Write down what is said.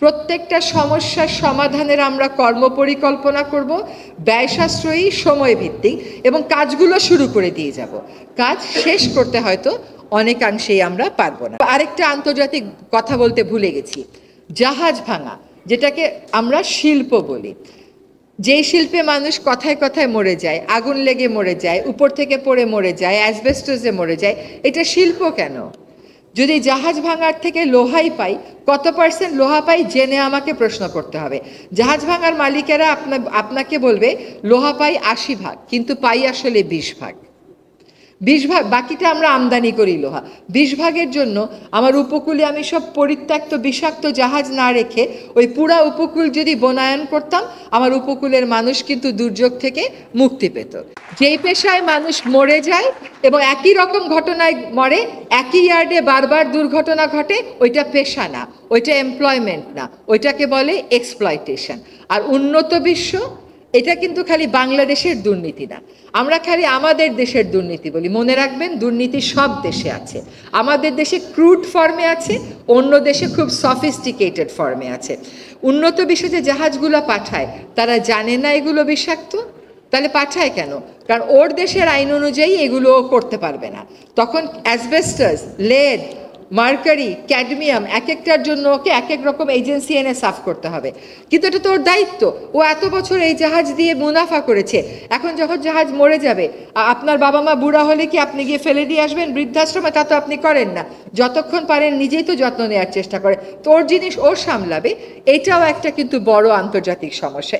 প্রত্যেকটা সমস্যার সমাধানের আমরা কর্মপরিকল্পনা করব, ব্যয় সাশ্রয়ী, সময় ভিত্তিক, এবং কাজগুলো শুরু করে দিয়ে যাব। কাজ শেষ করতে হয়তো অনেকাংশেই আমরা পারবো না। আরেকটা আন্তর্জাতিক কথা বলতে ভুলে গেছি, জাহাজ ভাঙা, যেটাকে আমরা শিল্প বলি। যেই শিল্পে মানুষ কথায় কথায় মরে যায়, আগুন লেগে মরে যায়, উপর থেকে পড়ে মরে যায়, অ্যাসবেস্টসে মরে যায়, এটা শিল্প কেন? যদি জাহাজ ভাঙার থেকে লোহাই পাই, কত পার্সেন্ট লোহা পাই জেনে আমাকে প্রশ্ন করতে হবে। জাহাজ ভাঙার মালিকেরা আপনাকে বলবে লোহা পাই 80 ভাগ, কিন্তু পাই আসলে 20 ভাগ। 20 ভাগ, বাকিটা আমরা আমদানি করি লোহা। 20 ভাগের জন্য আমার উপকূলে আমি সব পরিত্যক্ত বিষাক্ত জাহাজ না রেখে ওই পুরা উপকূল যদি বনায়ন করতাম, আমার উপকূলের মানুষ কিন্তু দুর্যোগ থেকে মুক্তি পেত। যেই পেশায় মানুষ মরে যায় এবং একই রকম ঘটনায় মরে, একই ইয়ার্ডে বারবার দুর্ঘটনা ঘটে, ওইটা পেশা না, ওইটা এমপ্লয়মেন্ট না, ওইটাকে বলে এক্সপ্লয়টেশন। আর উন্নত বিশ্ব, এটা কিন্তু খালি বাংলাদেশের দুর্নীতি না, আমরা খালি আমাদের দেশের দুর্নীতি বলি। মনে রাখবেন, দুর্নীতি সব দেশে আছে। আমাদের দেশে ক্রুড ফর্মে আছে, অন্য দেশে খুব সফিস্টিকেটেড ফর্মে আছে। উন্নত বিশ্বে যে জাহাজগুলো পাঠায়, তারা জানে না এগুলো বিষাক্ত, তাহলে পাঠায় কেন? কারণ ওর দেশের আইন অনুযায়ী এগুলো করতে পারবে না। তখন অ্যাসবেস্টাস, লেড, মার্কারি, ক্যাডমিয়াম, এক একটার জন্য ওকে এক এক রকম এজেন্সি এনে সাফ করতে হবে। কিন্তু এটা তো ওর দায়িত্ব। ও এত বছর এই জাহাজ দিয়ে মুনাফা করেছে, এখন যখন জাহাজ মরে যাবে, আপনার বাবা মা বুড়া হলে কি আপনি গিয়ে ফেলে দিয়ে আসবেন বৃদ্ধাশ্রমে? তা তো আপনি করেন না। যতক্ষণ পারেন নিজেই তো যত্ন নেওয়ার চেষ্টা করে। তো ওর জিনিস ও সামলাবে। এটাও একটা কিন্তু বড় আন্তর্জাতিক সমস্যা।